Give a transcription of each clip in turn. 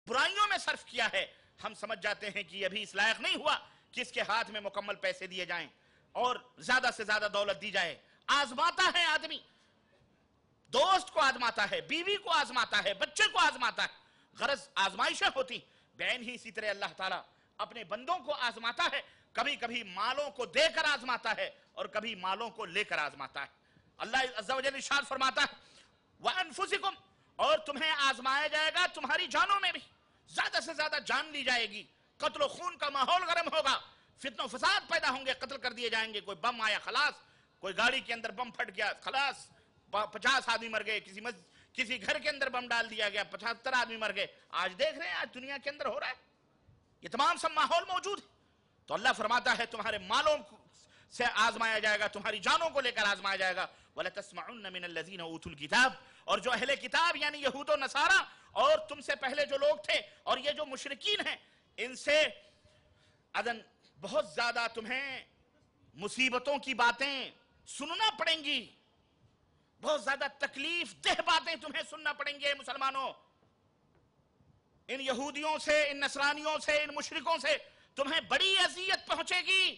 برائیوں میں صرف کیا ہے، ہم سمجھ جاتے ہیں کہ یہ بھی اس لائق نہیں ہوا کہ اس کے ہاتھ میں مکمل پیسے دیے جائیں اور زیادہ سے زیادہ دولت دی جائے۔ آزماتا ہے آدمی، دوست کو آزماتا ہے، بیوی کو آزماتا ہے، بچے کو آزماتا ہے، غرض آزمائشیں ہوتی۔ بین ہی اسی طرح اللہ تعالیٰ اپنے بندوں کو آزماتا ہے، کبھی کبھی مالوں کو دے کر آزماتا ہے اور کبھی مالوں کو لے کر آزماتا ہے۔ اللہ عز و جل ارشاد فرماتا ہے وَأَنفُسِكُمْ، اور تمہیں آزمایا جائے گا تمہاری جانوں میں بھی، زیادہ سے زیادہ جان لی جائے گی، قتل و خون کا ماحول گرم ہوگا، فتن و فساد پیدا ہوں گے، قتل کر دیے جائیں گے، کوئی بم آیا خلاص، کوئی گاڑی کے اندر بم پھٹ گیا خلاص 50 آدمی مر گئے، کسی گھر کے اندر بم ڈال دیا گیا 75 آدمی مر گئے۔ آج دیکھ رہے ہیں آج دنیا کے اندر ہو رہا ہے، یہ تمام سب ماحول موجود ہے۔ تو اللہ فرماتا ہے تمہارے مالوں سے آزمایا جائے گا، تمہاری جانوں کو لے کر آزمایا جائے گا۔ وَلَتَسْمَعُنَّ مِنَ الَّذِينَ أُوتُوا الْكِتَابَ، اور جو اہل کتاب یعنی یہود و نصارہ اور تم سے پہلے جو لوگ تھے اور یہ جو مشرکین ہیں، ان سے اذن بہت زیادہ تمہیں مصیبتوں کی باتیں سننا پڑیں گی، بہت زیادہ تکلیف دہ باتیں تمہیں سننا پڑیں گے مسلمانوں۔ ان یہودیوں سے، ان نصرانیوں سے، ان مشرکوں سے تمہیں بڑی اذیت پہنچے گی۔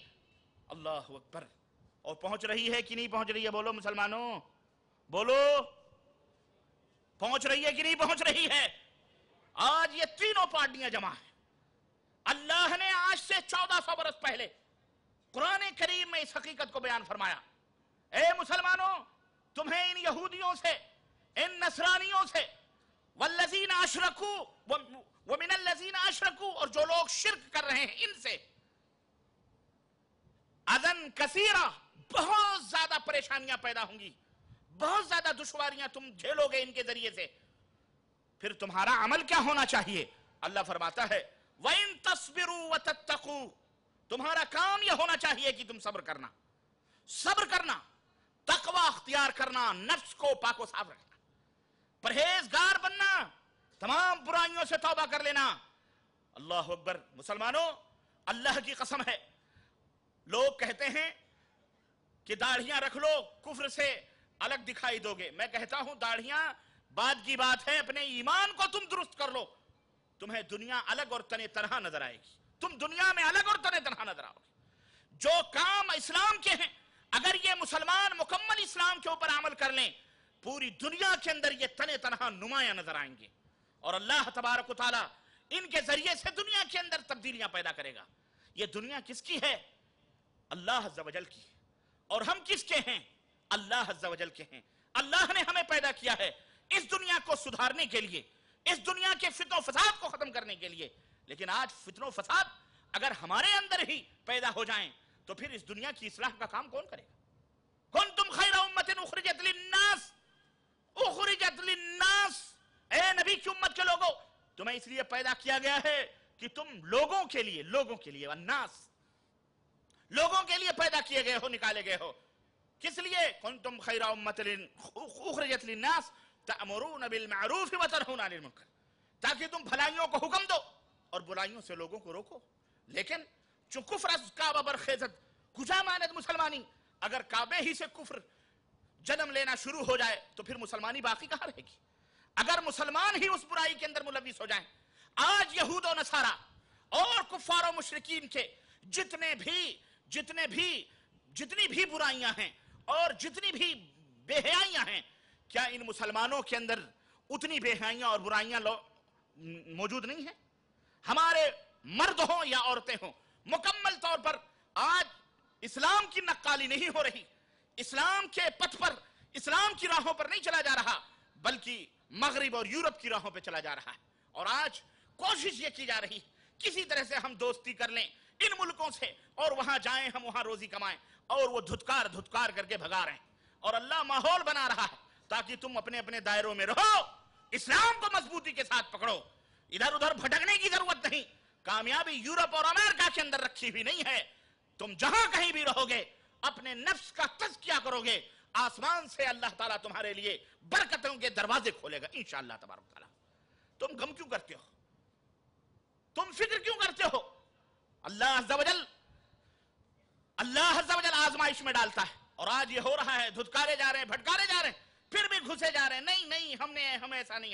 اللہ اکبر! اور پہنچ رہی ہے کہ نہیں پہنچ رہی ہے؟ بولو مسلمانوں، بولو، پہنچ رہی ہے کہ نہیں پہنچ رہی ہے؟ آج یہ تینوں پارٹیاں جمع ہیں۔ اللہ نے آج سے 1400 برس پہلے قرآن کریم میں اس حقیقت کو بیان فرمایا، اے مسلمانوں، تمہیں ان یہودیوں سے، ان نصرانیوں سے، والذین اشرکوا ومن الذین اشرکوا، اور جو لوگ شرک کر رہے ہیں ان سے، اذن کثیرہ، بہت زیادہ پریشانیاں پیدا ہوں گی، بہت زیادہ دشواریاں تم جھیلو گے ان کے ذریعے سے۔ پھر تمہارا عمل کیا ہونا چاہیے؟ اللہ فرماتا ہے وَإِن تَصْبِرُوا وَتَتَّقُوا، تمہارا کام یہ ہونا چاہیے کہ تم صبر کرنا، صبر کرنا، تقوی اختیار کرنا، نفس کو پاک و صاف رکھنا، پرہیزگار بننا، تمام برائیوں سے توبہ کر لینا۔ اللہ اکبر! مسلمانوں، اللہ کی قسم ہے، لوگ کہتے ہیں کہ داڑھیاں رکھ لو کفر سے الگ دکھائی دو گے۔ میں کہتا ہوں داڑھیاں بعد کی بات ہے، اپنے ایمان کو تم درست کر لو، تمہیں دنیا الگ اور تنے تنہا نظر آئے گی، تم دنیا میں الگ اور تنے تنہا نظر آؤ گے۔ جو کام اسلام کے ہیں، اگر یہ مسلمان مکمل اسلام کے اوپر عمل کر لیں، پوری دنیا کے اندر یہ تنے تنہا نمایاں نظر آئیں گے، اور اللہ تبارک و تعالیٰ ان کے ذریعے سے دنیا کے اندر تبدیلیاں پیدا کرے گا۔ یہ دنیا کس کی ہے؟ اللہ عز و جل کی ہے۔ اور ہم کس کے ہیں؟ اللہ عز و جل کے ہیں۔ اللہ نے ہمیں پیدا کیا ہے اس دنیا کو سدھارنے کے لیے، اس دنیا کے فتن و فساد کو ختم کرنے کے لیے۔ لیکن آج فتن و فساد اگر ہمارے اندر ہی پیدا ہو جائیں تو پھر اس دنیا کی اصلاح کا کام کون کرے گا؟ کنتم خیر امت اخرجت للناس، اخرجت للناس، اے نبی کی امت کے لوگوں، تمہیں اس لیے پیدا کیا گیا ہے کہ تم لوگوں کے لیے الناس، لوگوں کے لیے پیدا کیے گئے ہو، نکالے گئے ہو۔ کس لیے؟ کنتم خیر امت اخرجت للناس تأمرون بالمعروف وتنہون عن المنکر، تاکہ تم بھلائیوں کو حکم دو اور برائیوں سے لوگوں کو روکو۔ لیکن چو کفر از کعبہ برخیزد، کجا ماند مسلمانی؟ اگر کعبے ہی سے کفر جنم لینا شروع ہو جائے تو پھر مسلمانی باقی کہاں رہے گی؟ اگر مسلمان ہی اس برائی کے اندر ملوث ہو جائیں۔ آج یہود و نصارہ اور کفار و مشرکین کے جتنی بھی برائیاں ہیں اور جتنی بھی بے حیائیاں ہیں، کیا ان مسلمانوں کے اندر اتنی بے حیائیاں اور برائیاں موجود نہیں ہیں؟ ہمارے مرد ہوں یا عورتیں ہوں، مکمل طور پر آج اسلام کی نقالی نہیں ہو رہی، اسلام کے پتھ پر، اسلام کی راہوں پر نہیں چلا جا رہا، بلکہ مغرب اور یورپ کی راہوں پہ چلا جا رہا ہے۔ اور آج کوشش یہ کی جا رہی کسی طرح سے ہم دوستی کر لیں ان ملکوں سے اور وہاں جائیں، ہم وہاں روزی کمائیں، اور وہ دھتکار کر کے بھگا رہے ہیں۔ اور اللہ ماحول بنا رہا ہے تاکہ تم اپنے اپنے دائروں میں رہو، اسلام کو مضبوطی کے ساتھ پکڑو، ادھر ادھر بھٹکنے کی ضرورت نہیں۔ کامیابی یورپ اور امریکہ کے اندر رکھی ہوئی نہیں ہے، تم جہاں کہیں بھی رہو گے اپنے نفس کا تزکیہ کرو گے، آسمان سے اللہ تعالیٰ تمہارے لیے برکتوں کے دروازے کھولے گا انشاءاللہ تبارک تعالیٰ۔ تم غم کیوں کرتے ہو؟ تم فکر کیوں کرتے ہو؟ اللہ عز و جل آزمائش میں ڈالتا ہے، اور آج یہ ہو رہا ہے، دھتکارے جا رہے ہیں، بھٹکارے جا رہے ہیں، پھر بھی گھسے جا رہے ہیں، نہیں ہم ایسا نہیں۔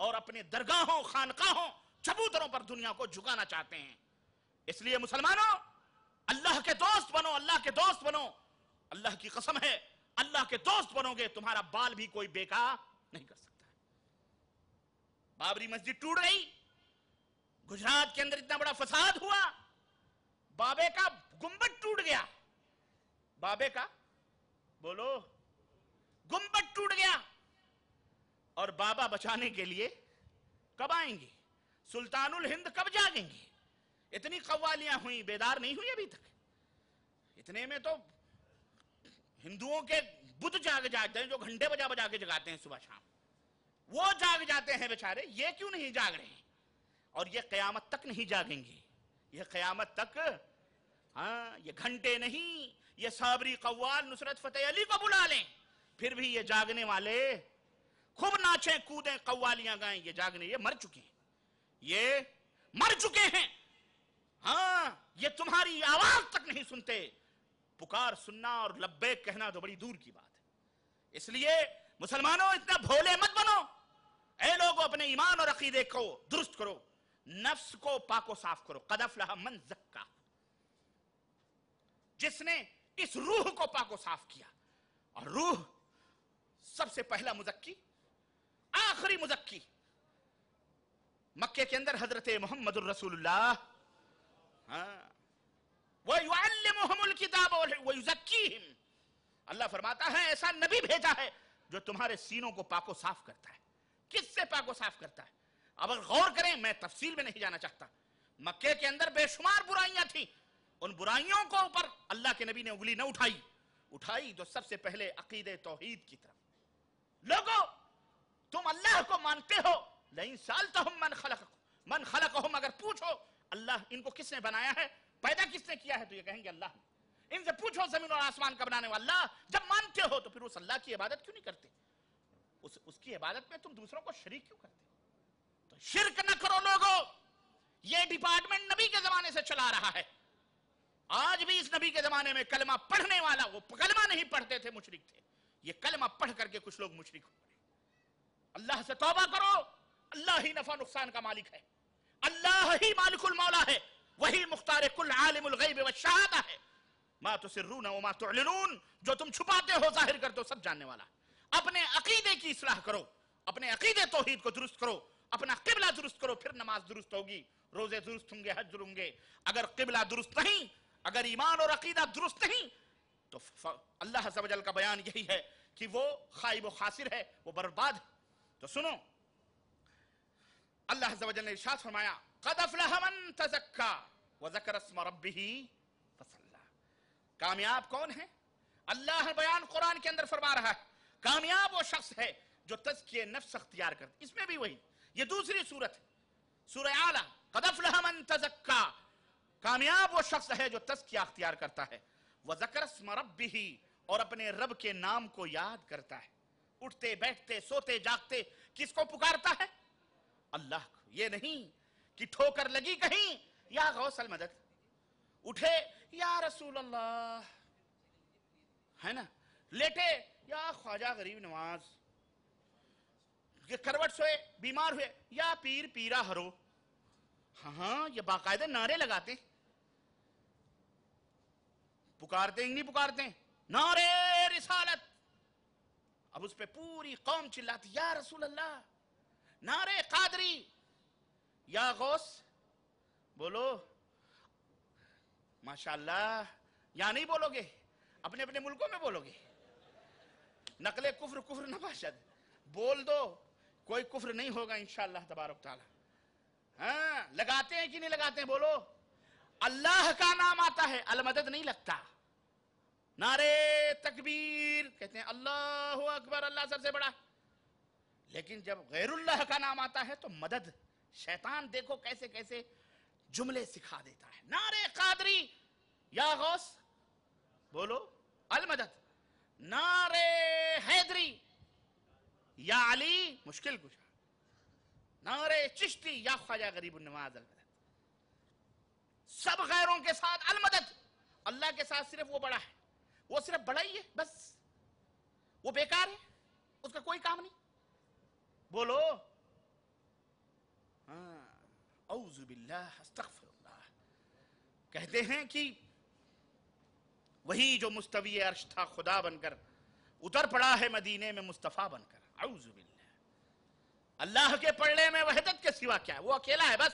اور اپنے درگاہوں خانقاہوں چبوتروں پر دنیا کو جھکانا چاہتے ہیں. اس لیے مسلمانوں اللہ کے دوست بنو, اللہ کے دوست بنو. اللہ کی قسم ہے اللہ کے دوست بنو گے تمہارا بال بھی کوئی بیکار نہیں کر سکتا. بابری مسجد ٹوٹ گئی, گجرات کے اندر اتنا بڑا فساد ہوا, بابے کا گنبد ٹوٹ گیا, بابے کا بولو گنبد ٹوٹ گیا, اور بابا بچانے کے لیے کب آئیں گے؟ سلطان الہند کب جاگیں گے؟ اتنی قوالیاں ہوئیں, بیدار نہیں ہوئی ابھی تک. اتنے میں تو ہندوؤں کے بدھ جاگ جاتے ہیں جو گھنٹے بجا بجا کے جگاتے ہیں صبح شام, وہ جاگ جاتے ہیں بیچارے. یہ کیوں نہیں جاگ رہے ہیں؟ اور یہ قیامت تک نہیں جاگیں گے, یہ قیامت تک, ہاں یہ گھنٹے نہیں, یہ صابری قوال نصرت فتح علی کو بلا لیں پھر بھی یہ جاگنے والے خوب ناچیں کودیں قوالیاں گائیں, یہ جاگنے, یہ مر چکے ہیں, یہ مر چکے ہیں. ہاں یہ تمہاری آواز تک نہیں سنتے, پکار سننا اور لبیک کہنا تو بڑی دور کی بات ہے. اس لیے مسلمانوں اتنا بھولے مت بنو. اے لوگوں اپنے ایمان اور عقیدے کو درست کرو, نفس کو پاک و صاف کرو. قد افلح من زکا, جس نے اس روح کو پاک و صاف کیا. اور روح سب سے پہلا مزکی, آخری مزکی مکے کے اندر حضرت محمد الرسول اللہ. وَيُعَلِّمُهُمُ الْكِتَابَ وَيُزَكِّيهِمْ, اللہ فرماتا ہے ایسا نبی بھیجا ہے جو تمہارے سینوں کو پاک و صاف کرتا ہے. کس سے پاک و صاف کرتا ہے؟ اب غور کریں, میں تفصیل میں نہیں جانا چاہتا. مکے کے اندر بے شمار برائیاں تھیں, ان برائیوں کو اوپر اللہ کے نبی نے انگلی نہ اٹھائی تو سب سے پہلے عقیدہ توحید کی طرف. لوگوں تم اللہ کو مانتے ہو, لئن سألتہم من خلقہم, اگر پوچھو اللہ ان کو کس نے بنایا ہے, پیدا کس نے کیا ہے, تو یہ کہیں گے اللہ نے. ان سے پوچھو زمین اور آسمان کا بنانے والا اللہ. جب مانتے ہو تو پھر اس اللہ کی عبادت کیوں نہیں کرتے؟ اس کی عبادت میں تم دوسروں کو شریک کیوں کرتے؟ تو شرک نہ کرو لوگوں. یہ ڈپارٹمنٹ نبی کے زمانے سے چلا رہا ہے. آج بھی اس نبی کے زمانے میں کلمہ پڑھنے والا, وہ کلمہ نہیں پڑھتے تھے, مشرک تھے. یہ کلمہ پڑھ کر کے کچھ لوگ مشرک ہو گئے. اللہ سے توبہ کرو, اللہ ہی نفع نقصان کا مالک ہے, اللہ ہی مالک المولا ہے, وہی مختار کل عالم الغیب والشہادہ ہے. ما تسرون وما تعلنون, جو تم چھپاتے ہو ظاہر کرتے ہو سب جاننے والا. اپنے عقیدے کی اصلاح کرو, اپنے عقیدے توحید کو درست کرو, اپنا قبلہ درست کرو, پھر نماز درست ہوگی, روزے درست ہوں گے, حج درست ہوں گے. اگر قبلہ درست نہیں, اگر ایمان اور عقیدہ درست نہیں, تو اللہ عز و جل کا بیان یہی ہے کہ وہ خائب و خاسر ہے, وہ برباد ہے. تو سنو, اللہ عز و جل نے ارشاد فرمایا قد افلح من تزکا وذکر اسم ربہ فصلی. کامیاب کون ہے؟ اللہ بیان قرآن کے اندر فرما رہا ہے کامیاب وہ شخص ہے جو تزکیہ نفس اختیار کرتا. اس میں بھی وہی, یہ دوسری سورت ہے, سورہ اعلیٰ. قد افلح من تزکا, کامیاب وہ شخص ہے جو تزکیہ اختیار کرتا ہے. وذکر اسم ربہ, اور اپنے رب کے نام کو یاد کرتا ہے. اٹھتے بیٹھتے سوتے جاگتے کس کو پکارتا ہے؟ اللہ کو. یہ نہیں کہ ٹھوکر لگی کہیں یا غوث المدد, اٹھے یا رسول اللہ, ہے نا, لیٹے یا خواجہ غریب نواز, کروٹ سوئے بیمار ہوئے یا پیر پیرا ہرو. ہاں یہ باقاعدہ نعرے لگاتے, پکارتے ہی نہیں پکارتے نعرے رسالت. اب اس پہ پوری قوم چلاتی یا رسول اللہ, نعرے قادری, یا غوث. بولو ماشاءاللہ, یا نہیں بولو گے؟ اپنے اپنے ملکوں میں بولو گے. نقل کفر نہ باشد, بول دو, کوئی کفر نہیں ہوگا انشاءاللہ تبارک تعالی. ہاں لگاتے ہیں کہ نہیں لگاتے ہیں؟ بولو. اللہ کا نام آتا ہے, المدد نہیں لگتا. نعرے تکبیر کہتے ہیں اللہ اکبر, اللہ سب سے بڑا. لیکن جب غیر اللہ کا نام آتا ہے تو مدد, شیطان دیکھو کیسے کیسے جملے سکھا دیتا ہے. نعرے قادری یا غوث, بولو المدد. نعرے حیدری یا علی مشکل کشا. نعرے چشتی یا خواجہ غریب النواز المدد. سب غیروں کے ساتھ المدد, اللہ کے ساتھ صرف وہ بڑا ہے, وہ صرف بڑا ہی ہے بس, وہ بیکار ہے, اس کا کوئی کام نہیں. بولو اعوذ باللہ استغفر اللہ. کہتے ہیں کہ وہی جو مستوی عرش تھا خدا بن کر اتر پڑا ہے مدینے میں مصطفیٰ بن کر. اعوذ باللہ. اللہ کے پلڑے میں وحدت کے سوا کیا ہے؟ وہ اکیلا ہے بس.